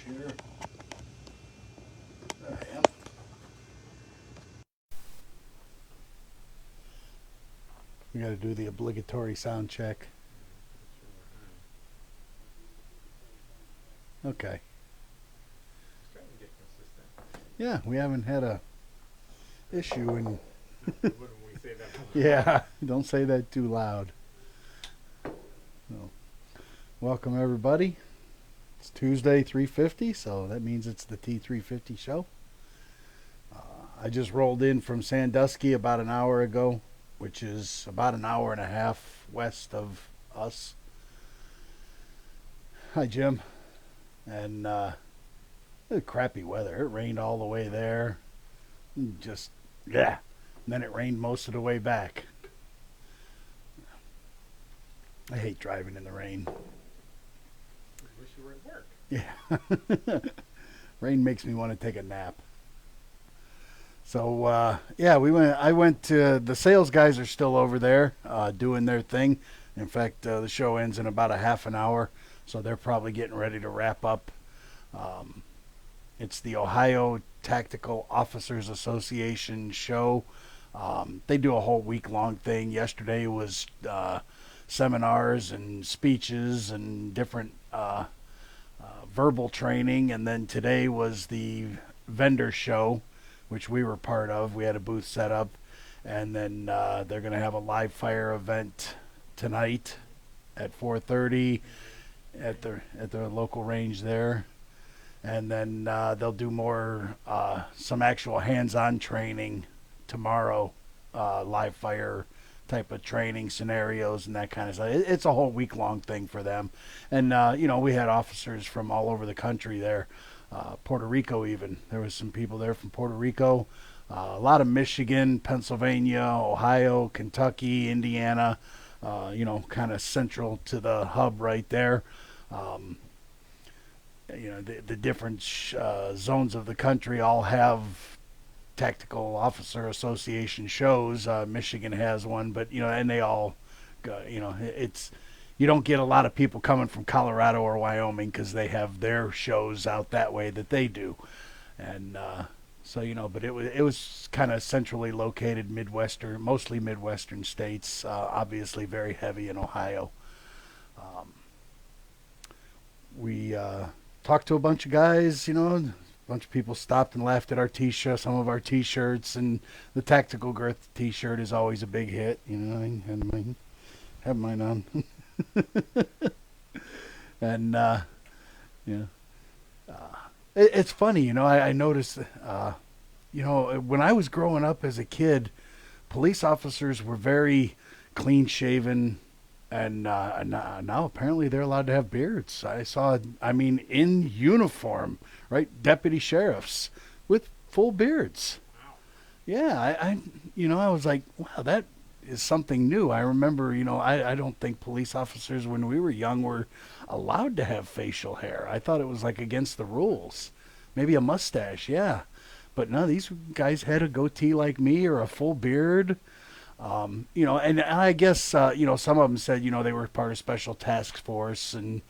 computer. There I am. We got to do the obligatory sound check. Okay. Trying to get consistent. Yeah, we haven't had a issue in. Wouldn't we say that? Yeah, don't say that too loud. So, welcome everybody. It's Tuesday, 350, so that means it's the T350 show. I just rolled in from Sandusky about an hour ago, which is about an hour and a half west of us. Hi, Jim. And crappy weather. It rained all the way there. Just, yeah. And then it rained most of the way back. I hate driving in the rain. I wish you were at work. Yeah. Rain makes me want to take a nap. So, yeah, I went to, the sales guys are still over there doing their thing. In fact, the show ends in about a half an hour, so they're probably getting ready to wrap up. It's the Ohio Tactical Officers Association show. They do a whole week-long thing. Yesterday was seminars and speeches and different verbal training, and then today was the vendor show, which we were part of. We had a booth set up, and then they're going to have a live fire event tonight at 4:30 at the local range there, and then they'll do more some actual hands-on training tomorrow, live fire type of training scenarios and that kind of stuff. It's a whole week-long thing for them, and we had officers from all over the country there. Puerto Rico even. There was some people there from Puerto Rico, a lot of Michigan, Pennsylvania, Ohio, Kentucky, Indiana, kind of central to the hub right there. The different zones of the country all have Tactical Officer Association shows. Michigan has one, but, and they all, it's, you don't get a lot of people coming from Colorado or Wyoming because they have their shows out that way that they do. And but it was kind of centrally located, mostly Midwestern states, obviously very heavy in Ohio. We talked to a bunch of guys, a bunch of people stopped and laughed at our t-shirts, some of our t-shirts, and the Tactical Girth t-shirt is always a big hit. I have mine on. And it's funny, I noticed when I was growing up as a kid, police officers were very clean shaven, and now apparently they're allowed to have beards. In uniform, right, deputy sheriffs with full beards. Wow. Yeah, I was like, wow, that is something new. I remember, I don't think police officers when we were young were allowed to have facial hair. I thought it was like against the rules. Maybe a mustache, yeah. But no, these guys had a goatee like me or a full beard. And I guess, some of them said, they were part of special task force and,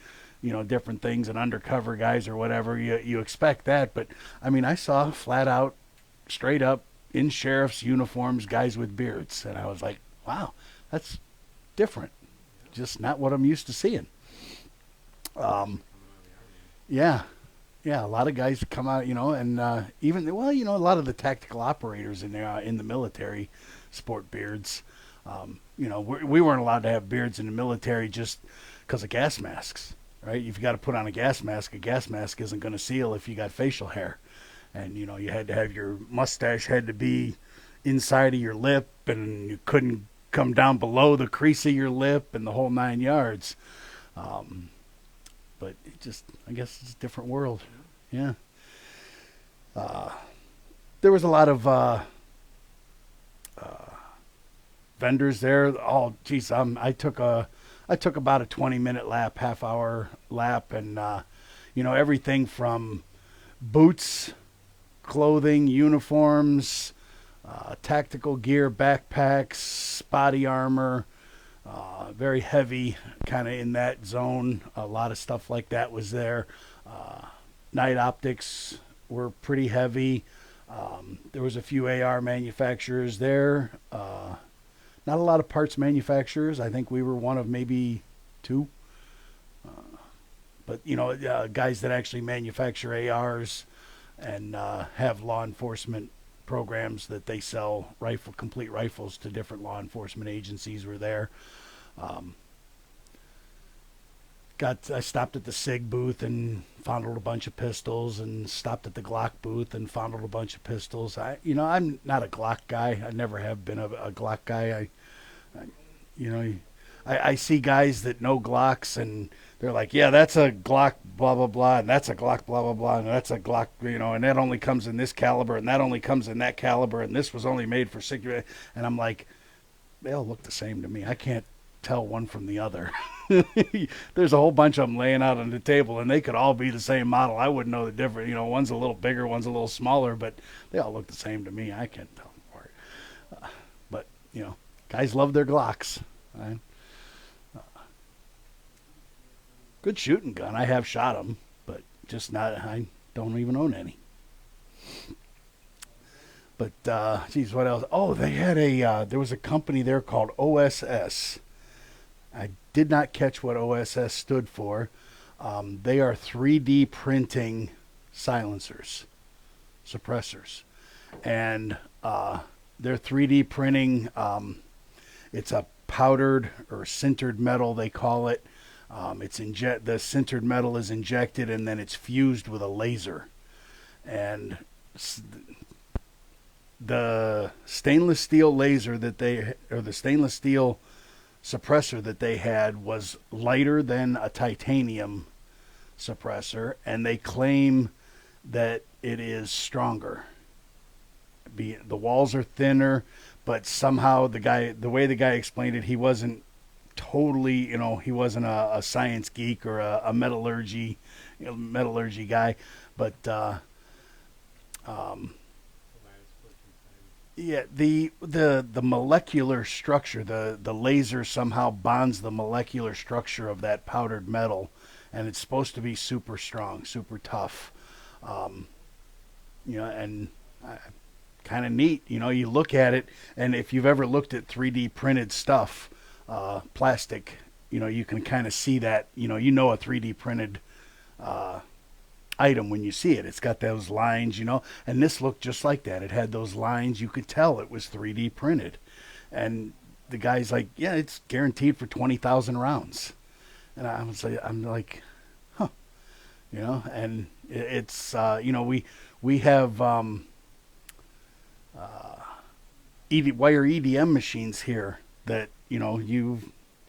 different things and undercover guys or whatever. You expect that. But, I saw flat out, straight up, in sheriff's uniforms, guys with beards. And I was like, wow, that's different. Just not what I'm used to seeing. Yeah. Yeah, a lot of guys come out, and even, a lot of the tactical operators in the military sport beards. We weren't allowed to have beards in the military just because of gas masks, right? If you got to put on a gas mask isn't going to seal if you got facial hair. And, you had to have your mustache had to be inside of your lip, and you couldn't come down below the crease of your lip and the whole 9 yards. But I guess it's a different world. Yeah. There was a lot of vendors there. Oh, geez, I took about a 20-minute lap, half-hour lap, and everything from boots, clothing, uniforms, tactical gear, backpacks, body armor, very heavy, kind of in that zone. A lot of stuff like that was there. Night optics were pretty heavy. There was a few AR manufacturers there. Not a lot of parts manufacturers. I think we were one of maybe two. But guys that actually manufacture ARs and have law enforcement programs that they sell complete rifles to different law enforcement agencies were there. Um, I stopped at the SIG booth and fondled a bunch of pistols, and stopped at the Glock booth and fondled a bunch of pistols. I'm not a Glock guy. I never have been a Glock guy. I you know, I see guys that know Glocks and they're like, yeah, that's a Glock, blah blah blah, and that's a Glock, blah blah blah, and that's a Glock, and that only comes in this caliber, and that only comes in that caliber, and this was only made for security. And I'm like, they all look the same to me. I can't tell one from the other. There's a whole bunch of them laying out on the table, and they could all be the same model. I wouldn't know the difference. One's a little bigger, one's a little smaller, but they all look the same to me. I can't tell them apart. But guys love their Glocks. Right? Good shooting gun. I have shot them, but just not. I don't even own any. But geez, what else? Oh, they had there was a company there called OSS. I did not catch what OSS stood for. They are 3D printing silencers, suppressors, and they're 3D printing. It's a powdered or sintered metal, they call it. The sintered metal is injected, and then it's fused with a laser. And the stainless steel laser the stainless steel suppressor that they had was lighter than a titanium suppressor, and they claim that it is stronger. The walls are thinner, but somehow the way the guy explained it, he wasn't totally, he wasn't a science geek or a metallurgy guy, but yeah, the molecular structure, the laser somehow bonds the molecular structure of that powdered metal, and it's supposed to be super strong, super tough. And kind of neat. You look at it, and if you've ever looked at 3D printed stuff, plastic, you can kind of see that. A 3D printed item when you see it. It's got those lines, and this looked just like that. It had those lines. You could tell it was 3D printed. And the guy's like, yeah, it's guaranteed for 20,000 rounds. And I'm like, huh, and it's, we have wire EDM machines here that, you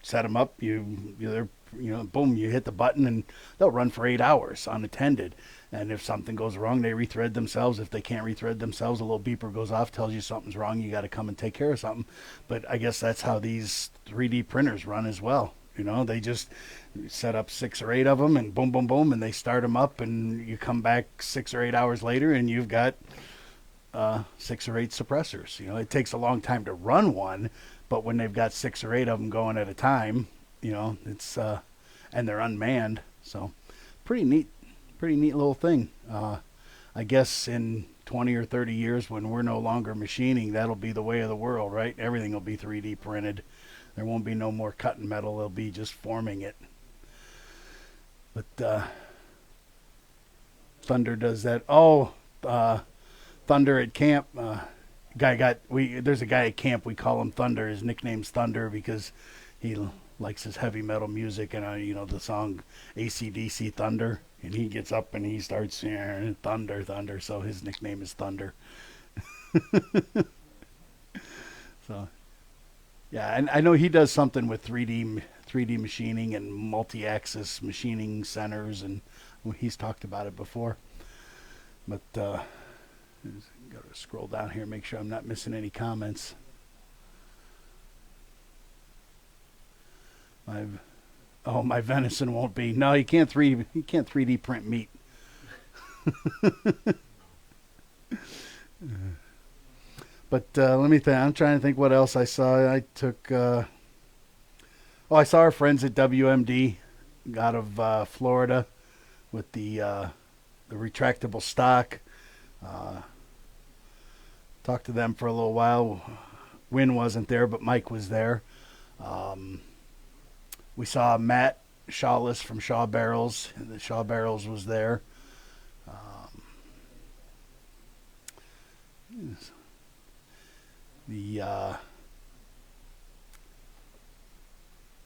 set them up, boom, you hit the button and they'll run for 8 hours unattended. And if something goes wrong, they rethread themselves. If they can't rethread themselves, a little beeper goes off, tells you something's wrong. You got to come and take care of something. But I guess that's how these 3D printers run as well. They just set up 6 or 8 of them and boom, boom, boom, and they start them up, and you come back 6 or 8 hours later and you've got 6 or 8 suppressors. It takes a long time to run one, but when they've got 6 or 8 of them going at a time, it's and they're unmanned. So pretty neat little thing. I guess in 20 or 30 years, when we're no longer machining, that'll be the way of the world, right? Everything will be 3D printed. There won't be no more cutting metal. They'll be just forming it. But Thunder does that. Thunder at camp. There's a guy at camp. We call him Thunder. His nickname's Thunder because he likes his heavy metal music, and the song AC/DC Thunder. And he gets up and he starts thunder, thunder. So his nickname is Thunder. So yeah, and I know he does something with 3D machining and multi-axis machining centers, and he's talked about it before. But got to scroll down here, make sure I'm not missing any comments. My venison won't be. No, you can't 3D print meat. But let me think. I'm trying to think what else I saw. I saw our friends at WMD out of Florida with the the retractable stock. Talked to them for a little while. Win wasn't there, but Mike was there. We saw Matt Shawless from Shaw Barrels. The Shaw Barrels was there. The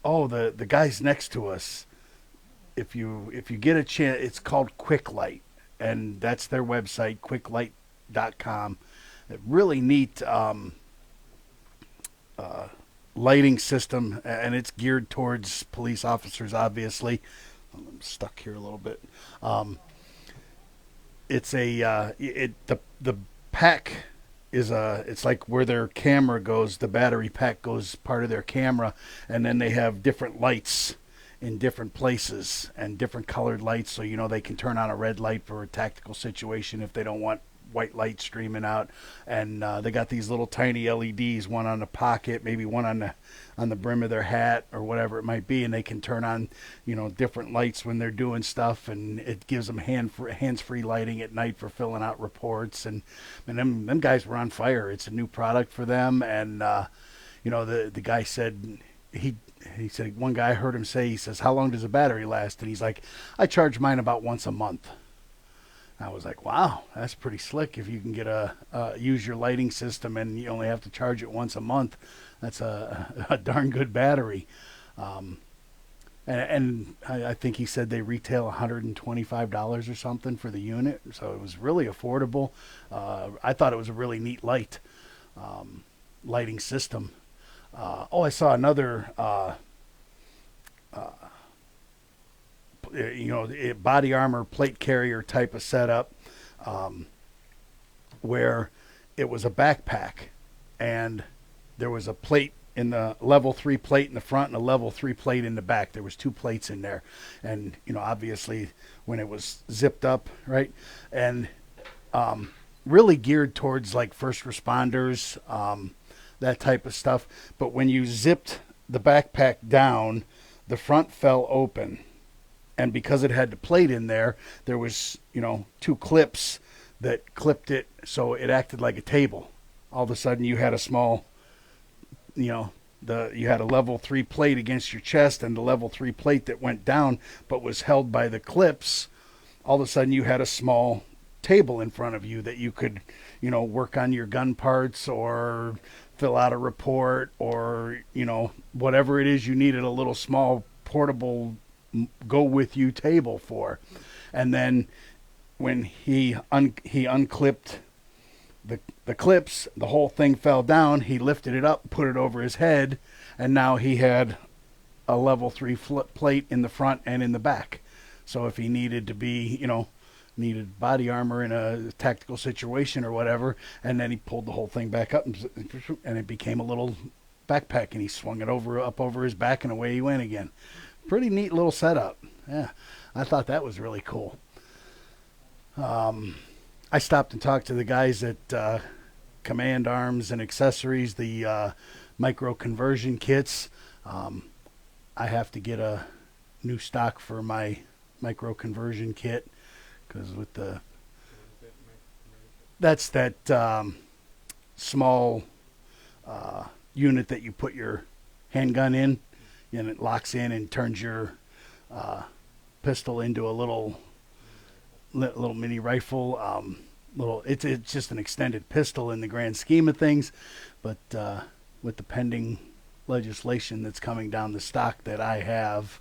the guys next to us. If you get a chance, it's called Quick Light, and that's their website, quicklight.com. A really neat lighting system, and it's geared towards police officers, obviously. I'm stuck here a little bit. It's the pack is it's like where their camera goes. The battery pack goes part of their camera, and then they have different lights in different places and different colored lights, so they can turn on a red light for a tactical situation if they don't want white light streaming out. And they got these little tiny LEDs, one on the pocket, maybe one on the brim of their hat or whatever it might be, and they can turn on different lights when they're doing stuff, and it gives them hands-free lighting at night for filling out reports. And them guys were on fire. It's a new product for them. And the guy said he said, one guy, I heard him say, he says, how long does a battery last? And he's like, I charge mine about once a month. I was like, wow, that's pretty slick. If you can get use your lighting system and you only have to charge it once a month, that's a darn good battery. And I think he said they retail $125 or something for the unit, so it was really affordable. I thought it was a really neat lighting system. I saw another body armor plate carrier type of setup, where it was a backpack, and there was a plate in the level 3 plate in the front and a level 3 plate in the back. There was 2 plates in there, and obviously when it was zipped up, right, and really geared towards like first responders, that type of stuff. But when you zipped the backpack down, the front fell open. And because it had the plate in there, there was, 2 clips that clipped it, so it acted like a table. All of a sudden, you had a small, you had a level 3 plate against your chest, and the level 3 plate that went down, but was held by the clips. All of a sudden, you had a small table in front of you that you could, work on your gun parts or fill out a report or, whatever it is you needed a little small portable go with you table for. And then when he unclipped the clips, the whole thing fell down. He lifted it up, put it over his head, and now he had a level 3 plate in the front and in the back. So if he needed to be, needed body armor in a tactical situation or whatever, and then he pulled the whole thing back up, and it became a little backpack, and he swung it up over his back, and away he went again. Pretty neat little setup. Yeah, I thought that was really cool. I stopped and talked to the guys at Command Arms and Accessories, the micro conversion kits. I have to get a new stock for my micro conversion kit, because with that's that small unit that you put your handgun in, and it locks in and turns your pistol into a little mini rifle. It's just an extended pistol in the grand scheme of things, but with the pending legislation that's coming down, the stock that I have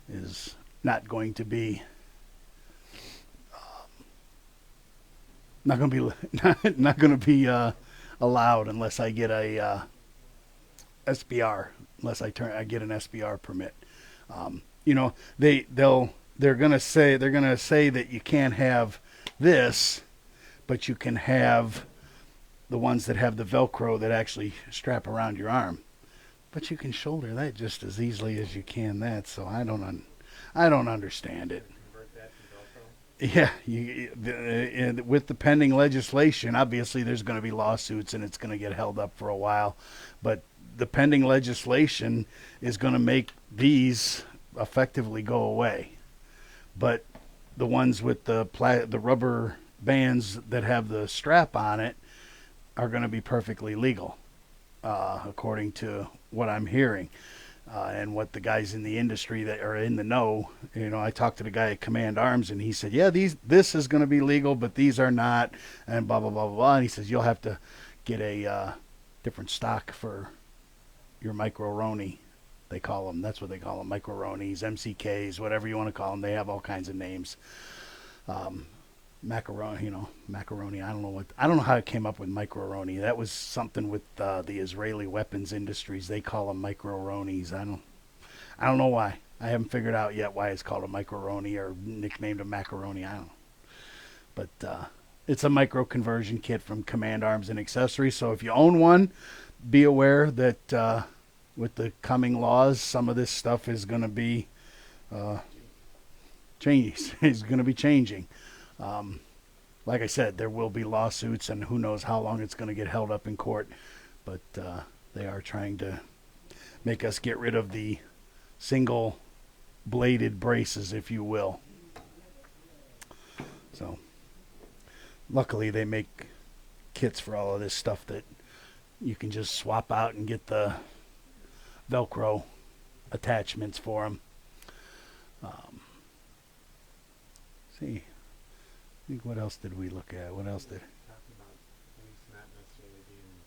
is not going to be not going to be allowed unless I get a SBR, unless I get an SBR permit. They're going to say that you can't have this, but you can have the ones that have the Velcro that actually strap around your arm. But you can shoulder that just as easily as you can that. So I don't understand it. Yeah, with the pending legislation, obviously there's going to be lawsuits and it's going to get held up for a while. But the pending legislation is going to make these effectively go away. But the ones with the rubber bands that have the strap on it are going to be perfectly legal, according to what I'm hearing. And what the guys in the industry that are in the know, I talked to the guy at Command Arms, and he said, "Yeah, this is going to be legal, but these are not," and blah blah blah blah blah. And he says, "You'll have to get a different stock for your micro-roni." They call them. That's what they call them: micro-ronis, MCKs, whatever you want to call them. They have all kinds of names. Macaroni, macaroni. I don't know how it came up with micro-roni. That was something with the Israeli weapons industries. They call them micro-ronis. I don't know why. I haven't figured out yet why it's called a micro-roni or nicknamed a macaroni. I don't know. But it's a micro conversion kit from Command Arms and Accessories. So if you own one, be aware that with the coming laws, some of this stuff is going to be changes. Is going to be changing. Like I said, there will be lawsuits, and who knows how long it's going to get held up in court. But they are trying to make us get rid of the single-bladed braces, if you will. So, luckily, they make kits for all of this stuff that you can just swap out and get the Velcro attachments for them. See. I think what else did we look at? What else did? Talking about police not necessarily being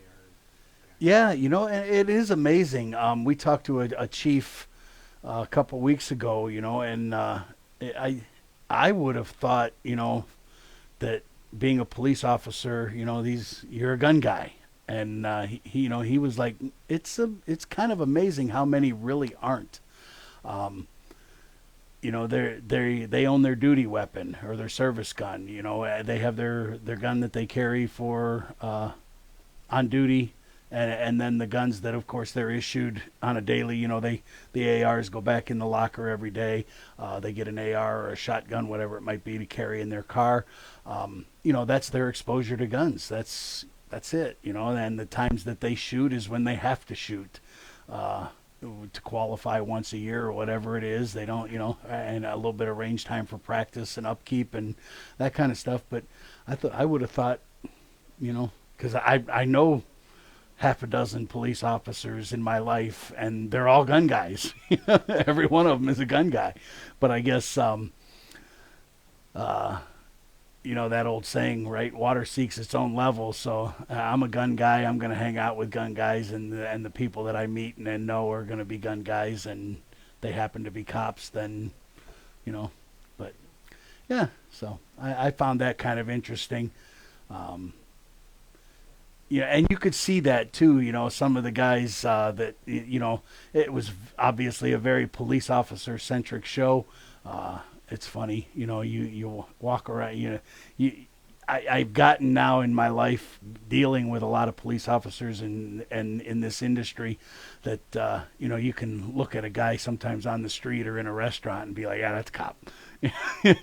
ARs. Yeah, it is amazing. We talked to a chief a couple weeks ago, and I would have thought, that being a police officer, you're a gun guy, and he was like, it's kind of amazing how many really aren't. They own their duty weapon or their service gun. They have their gun that they carry for on duty, and then the guns that, of course, they're issued on a daily. The ARs go back in the locker every day. They get an AR or a shotgun, whatever it might be, to carry in their car. That's their exposure to guns. That's it. And the times that they shoot is when they have to shoot. To qualify once a year or whatever it is. They don't, and a little bit of range time for practice and upkeep and that kind of stuff. But I would have thought, because I know half a dozen police officers in my life, and they're all gun guys. Every one of them is a gun guy. But I guess, that old saying, right? Water seeks its own level. So I'm a gun guy. I'm going to hang out with gun guys, and the people that I meet and know are going to be gun guys, and they happen to be cops. Then, but yeah. So I found that kind of interesting. And you could see that too. Some of the guys that it was obviously a very police officer centric show. It's funny, you walk around, I've gotten now in my life dealing with a lot of police officers and in this industry that, you can look at a guy sometimes on the street or in a restaurant and be like, yeah, that's a cop.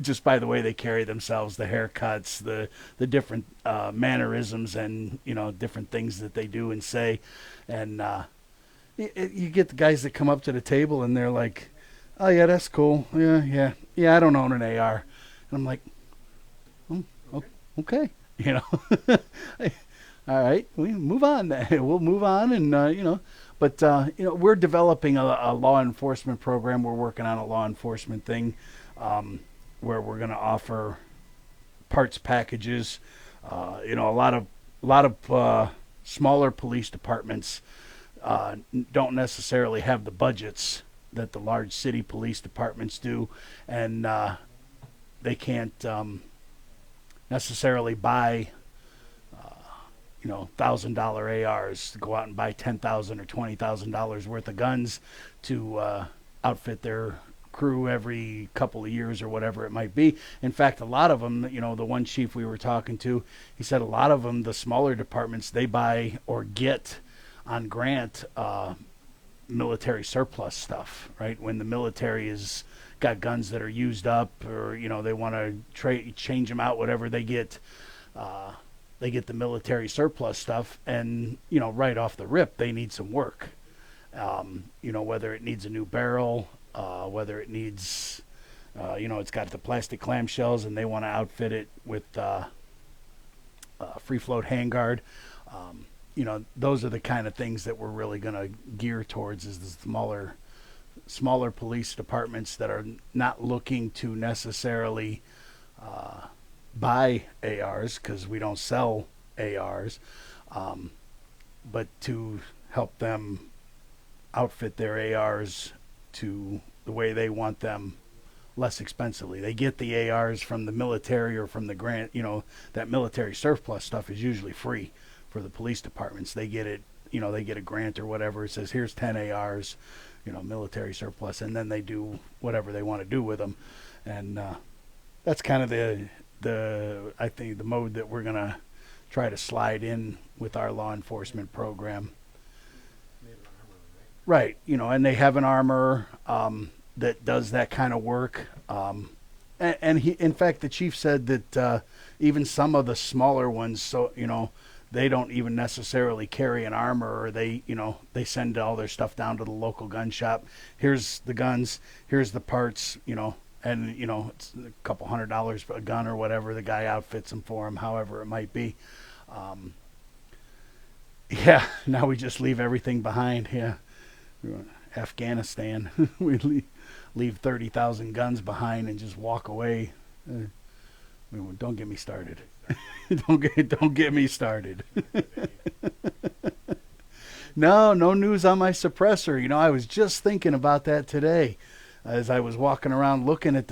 Just by the way they carry themselves, the haircuts, the different mannerisms and, different things that they do and say. And you get the guys that come up to the table and they're like, oh, yeah, that's cool. Yeah, I don't own an AR. And I'm like, okay. All right, we move on. We'll move on. And, but, we're developing a law enforcement program. We're working on a law enforcement thing where we're going to offer parts packages. A lot of smaller police departments don't necessarily have the budgets that the large city police departments do, and they can't necessarily buy $1,000 ARs to go out and buy $10,000 or $20,000 worth of guns to outfit their crew every couple of years or whatever it might be. In fact, a lot of them, the one chief we were talking to, he said a lot of them, the smaller departments, they buy or get on grant military surplus stuff, right? When the military is got guns that are used up, or they want to change them out, whatever, they get the military surplus stuff, and right off the rip they need some work. Whether it needs a new barrel, whether it needs It's got the plastic clamshells, and they want to outfit it with free float handguard. Those are the kind of things that we're really going to gear towards, is the smaller police departments that are not looking to necessarily buy ARs, because we don't sell ARs, but to help them outfit their ARs to the way they want them, less expensively. They get the ARs from the military or from the grant. That military surplus stuff is usually free for the police departments. They get it. They get a grant or whatever. It says here's 10 ARs, military surplus, and then they do whatever they want to do with them. And that's kind of I think the mode that we're gonna try to slide in with our law enforcement program. Made of armor, right? Right. And they have an armor that does that kind of work. And he, in fact, the chief said that even some of the smaller ones, so they don't even necessarily carry an armor, or they send all their stuff down to the local gun shop. Here's the guns, here's the parts, and it's a couple $100 a gun or whatever. The guy outfits them for him, however it might be. Yeah, now we just leave everything behind. Yeah, Afghanistan, we leave 30,000 guns behind and just walk away. Don't get me started. Don't get me started. No news on my suppressor. I was just thinking about that today as I was walking around looking at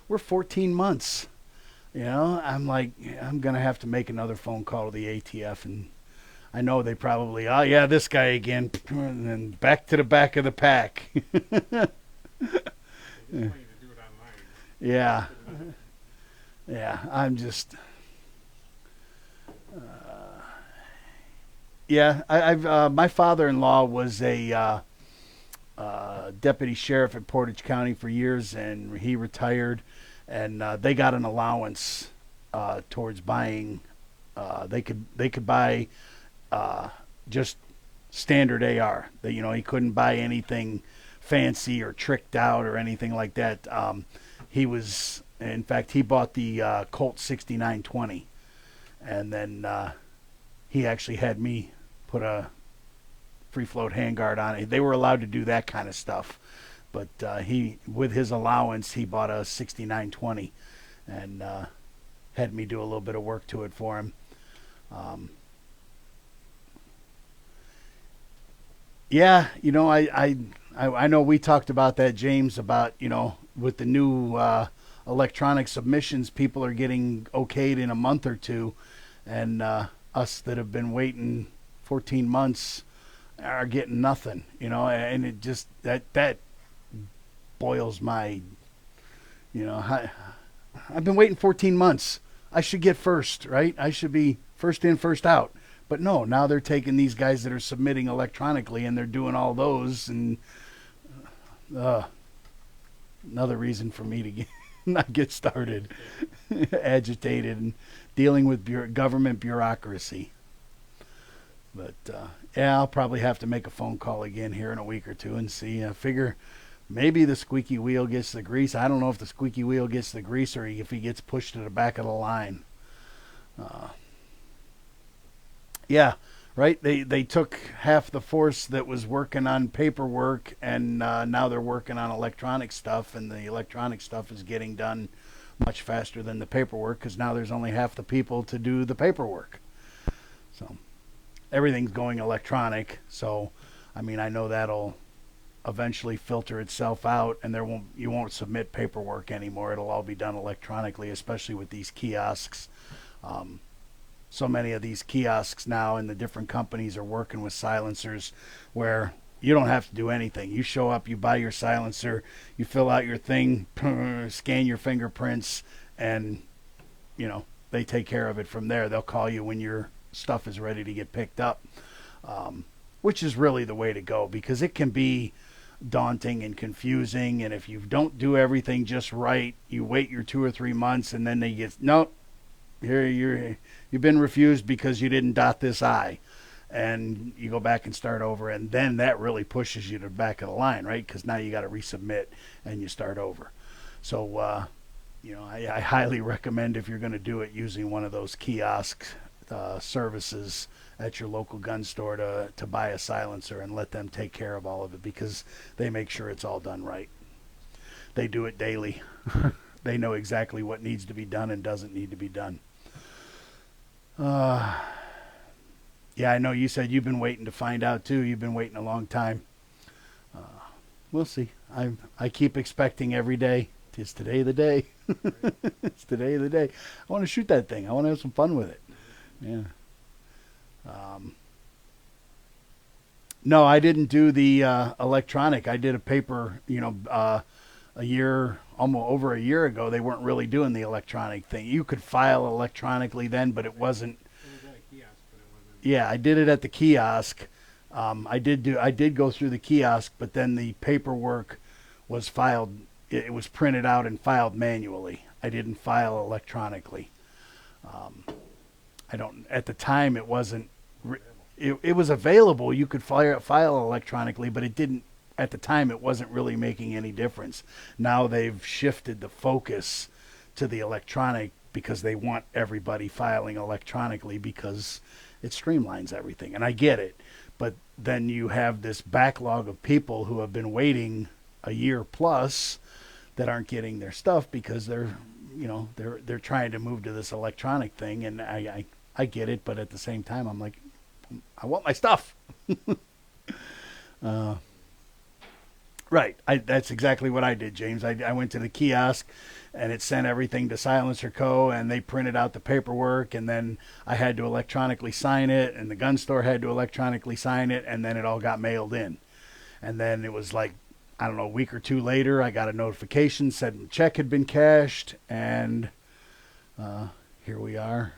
we're 14 months. I'm like, I'm going to have to make another phone call to the ATF, and I know they probably, oh yeah, this guy again, and then back to the back of the pack. They just want you to do it online. Yeah. Yeah, I'm just. Yeah, I've my father-in-law was a deputy sheriff at Portage County for years, and he retired, and they got an allowance towards buying. They could buy just standard AR. He couldn't buy anything fancy or tricked out or anything like that. In fact, he bought the Colt 6920, and then he actually had me put a free float handguard on it. They were allowed to do that kind of stuff, but with his allowance, he bought a 6920 and had me do a little bit of work to it for him. Yeah, I know we talked about that, James, about with the new electronic submissions, people are getting okayed in a month or two, and us that have been waiting 14 months are getting nothing, and it just that boils my, I've been waiting 14 months. I should get first, right? I should be first in, first out. But no, now they're taking these guys that are submitting electronically, and they're doing all those, and another reason for me to not get started, agitated, and dealing with government bureaucracy. But yeah, I'll probably have to make a phone call again here in a week or two and see. I figure maybe the squeaky wheel gets the grease. I don't know if the squeaky wheel gets the grease or if he gets pushed to the back of the line. Yeah, right. They took half the force that was working on paperwork, and now they're working on electronic stuff, and the electronic stuff is getting done much faster than the paperwork, because now there's only half the people to do the paperwork. So everything's going electronic. So I know that'll eventually filter itself out, and you won't submit paperwork anymore. It'll all be done electronically, especially with these kiosks. So many of these kiosks now, and the different companies are working with silencers where you don't have to do anything. You show up, you buy your silencer, you fill out your thing, scan your fingerprints, and they take care of it from there. They'll call you when your stuff is ready to get picked up, which is really the way to go, because it can be daunting and confusing, and if you don't do everything just right, you wait your 2 or 3 months, and then they get, nope, you've been refused because you didn't dot this I, and you go back and start over, and then that really pushes you to the back of the line, right? Because now you got to resubmit and you start over. So, I highly recommend if you're going to do it using one of those kiosk services at your local gun store to buy a silencer and let them take care of all of it because they make sure it's all done right. They do it daily. They know exactly what needs to be done and doesn't need to be done. Uh, yeah, I know you said you've been waiting to find out too. You've been waiting a long time. Uh, we'll see. I keep expecting every day. Is today the day? Right. It's today the day. I want to shoot that thing. I want to have some fun with it. Yeah. Um, no, I didn't do the electronic. I did a paper. A year, almost over a year ago, they weren't really doing the electronic thing. You could file electronically then, but it wasn't. It was at a kiosk, but it wasn't. Yeah, I did it at the kiosk. I did go through the kiosk, but then the paperwork was filed. It was printed out and filed manually. I didn't file electronically. Um, I don't. At the time, it wasn't. It was available. You could file electronically, but it didn't. At the time, it wasn't really making any difference. Now they've shifted the focus to the electronic because they want everybody filing electronically because it streamlines everything. And I get it. But then you have this backlog of people who have been waiting a year plus that aren't getting their stuff because they're trying to move to this electronic thing. And I get it. But at the same time, I'm like, I want my stuff. uh, Right. That's exactly what I did, James. I went to the kiosk and it sent everything to Silencer Co. and they printed out the paperwork and then I had to electronically sign it and the gun store had to electronically sign it and then it all got mailed in. And then it was like, I don't know, a week or two later, I got a notification said the check had been cashed and here we are.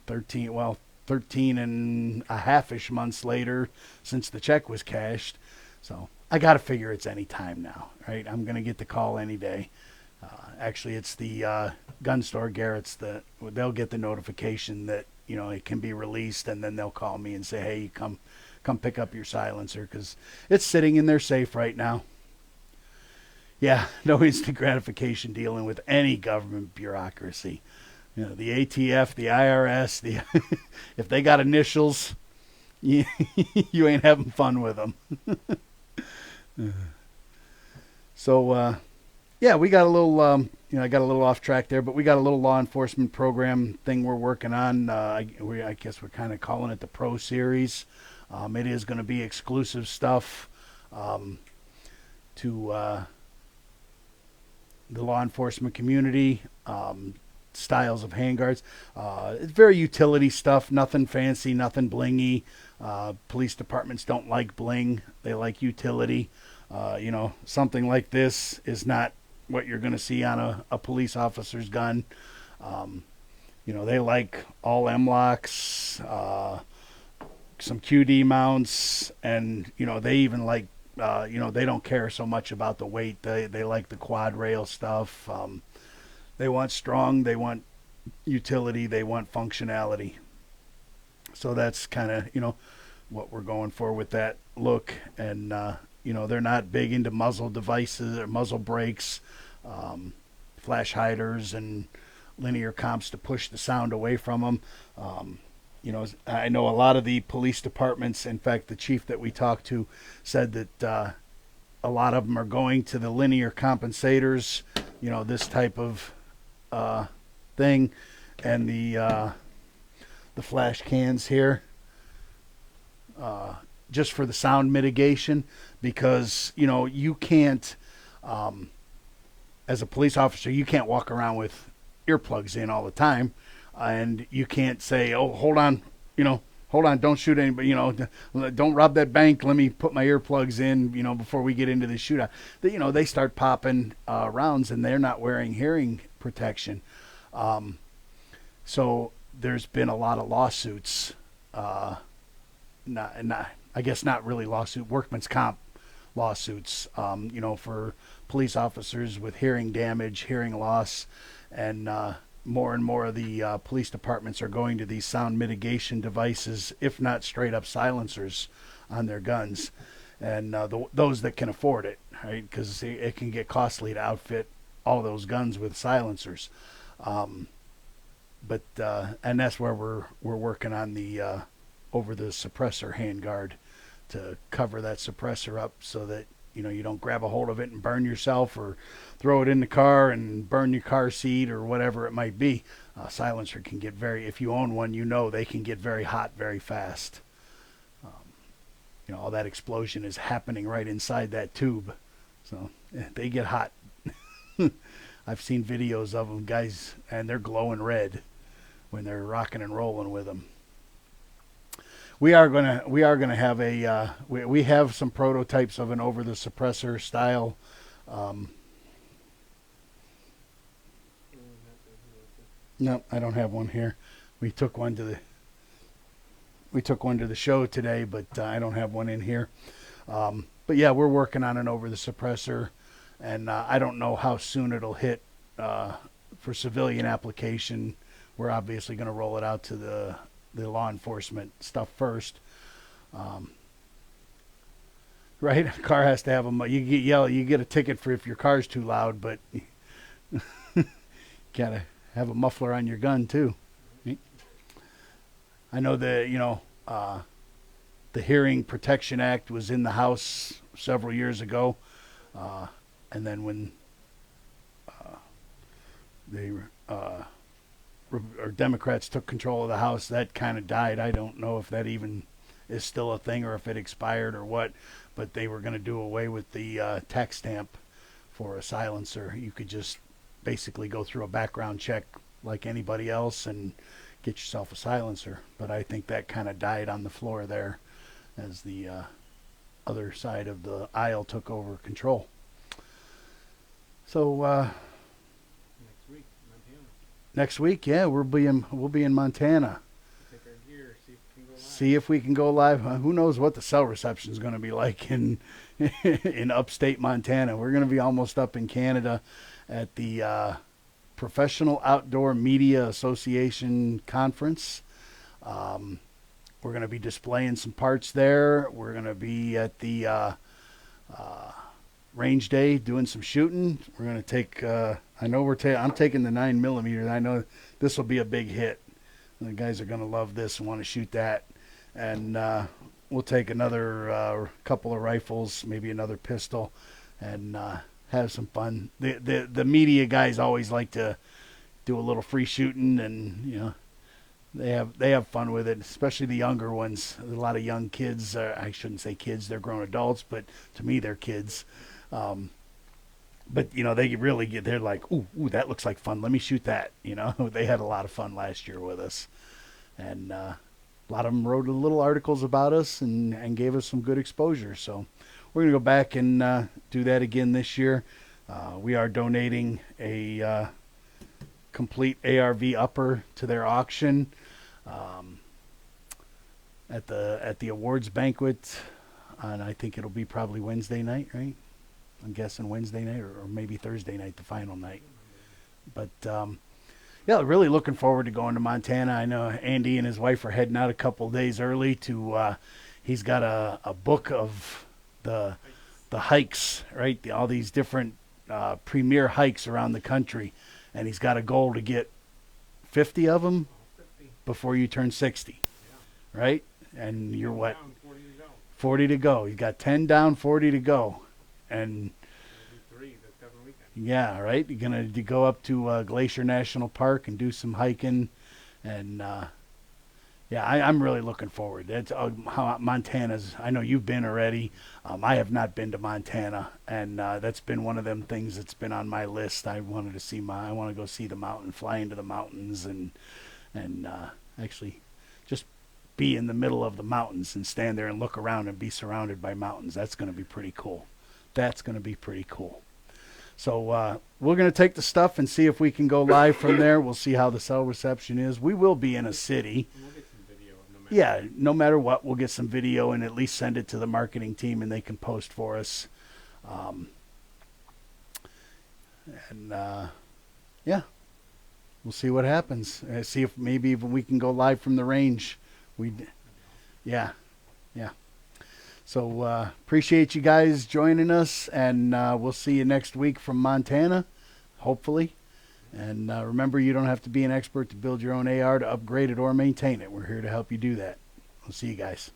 13 and a half-ish months later since the check was cashed. So I got to figure it's any time now, right? I'm going to get the call any day. Actually, it's the gun store, Garrett's, they'll get the notification that, it can be released, and then they'll call me and say, hey, come pick up your silencer, because it's sitting in their safe right now. Yeah, no instant gratification dealing with any government bureaucracy. The ATF, the IRS, if they got initials, you ain't having fun with them. So, yeah, we got a little, I got a little off track there, but we got a little law enforcement program thing we're working on. I guess we're kind of calling it the Pro Series. It is going to be exclusive stuff to the law enforcement community. Styles of handguards. It's very utility stuff, nothing fancy, nothing blingy. Police departments don't like bling. They like utility. Something like this is not what you're going to see on a police officer's gun. They like all M-locks, some QD mounts, and, they even like, they don't care so much about the weight. They like the quad rail stuff. They want strong, they want utility, they want functionality. So that's kind of, what we're going for with that look. And, they're not big into muzzle devices or muzzle brakes, flash hiders, and linear comps to push the sound away from them. I know a lot of the police departments, in fact, the chief that we talked to said that a lot of them are going to the linear compensators, this type of thing, and the flash cans here, just for the sound mitigation, because you can't, as a police officer, you can't walk around with earplugs in all the time, and you can't say, oh, hold on, don't shoot anybody, don't rob that bank, let me put my earplugs in, before we get into the shootout. They start popping rounds and they're not wearing hearing protection. So there's been a lot of lawsuits, I guess not really workman's comp lawsuits, for police officers with hearing damage, hearing loss, and more and more of the police departments are going to these sound mitigation devices, if not straight up silencers on their guns. and those that can afford it, right? Because it can get costly to outfit all those guns with silencers. Um, but and that's where we're working on the over the suppressor handguard to cover that suppressor up so that you don't grab a hold of it and burn yourself or throw it in the car and burn your car seat or whatever it might be. Silencer can get very, if you own one, they can get very hot very fast. Um, all that explosion is happening right inside that tube, so they get hot. I've seen videos of them, guys, and they're glowing red when they're rocking and rolling with them. We are gonna have we have some prototypes of an over the suppressor style. Um, no, I don't have one here. We took one to the show today, but I don't have one in here. But yeah, we're working on an over the suppressor, and I don't know how soon it'll hit for civilian application. We're obviously going to roll it out to the law enforcement stuff first. Right? A car has to have you get a ticket for if your car's too loud, but gotta have a muffler on your gun too. I know the Hearing Protection Act was in the House several years ago, and then when they or Democrats took control of the House, that kind of died. I don't know if that even is still a thing or if it expired or what, but they were going to do away with the tax stamp for a silencer. You could just basically go through a background check like anybody else and get yourself a silencer. But I think that kind of died on the floor there as the other side of the aisle took over control. So next week, yeah, we'll be in Montana. Take our gear, see if we can go live. Who knows what the cell reception is going to be like in in upstate Montana? We're going to be almost up in Canada at the Professional Outdoor Media Association conference. We're going to be displaying some parts there. We're going to be at the range day doing some shooting. We're going to take. I'm taking the 9mm. I know this will be a big hit. The guys are going to love this and want to shoot that. And we'll take another couple of rifles, maybe another pistol, and have some fun. The media guys always like to do a little free shooting, and they have fun with it, especially the younger ones. A lot of young kids. I shouldn't say kids; they're grown adults, but to me, they're kids. But they really get. They're like, ooh, that looks like fun. Let me shoot that. They had a lot of fun last year with us, and a lot of them wrote little articles about us and gave us some good exposure. So we're gonna go back and do that again this year. We are donating a complete ARV upper to their auction at the awards banquet on, I think it'll be probably Wednesday night, right? I'm guessing Wednesday night or maybe Thursday night, the final night. But yeah, really looking forward to going to Montana. I know Andy and his wife are heading out a couple of days early to. He's got a book of the hikes, right? All these different premier hikes around the country, and he's got a goal to get 50 of them before you turn 60, right? And you're what? 40 to go. You got 10 down, 40 to go. And yeah, right. You're gonna go up to Glacier National Park and do some hiking, and yeah, I'm really looking forward. That's Montana's. I know you've been already. I have not been to Montana, and that's been one of them things that's been on my list. I want to go see the mountain, fly into the mountains, and actually just be in the middle of the mountains and stand there and look around and be surrounded by mountains. That's going to be pretty cool. So we're going to take the stuff and see if we can go live from there. We'll see how the cell reception is. We will be in a city. We'll get some video No matter what, we'll get some video and at least send it to the marketing team and they can post for us. Yeah, we'll see what happens. See if maybe even we can go live from the range. Yeah. So appreciate you guys joining us, and we'll see you next week from Montana, hopefully. And remember, you don't have to be an expert to build your own AR, to upgrade it, or maintain it. We're here to help you do that. We'll see you guys.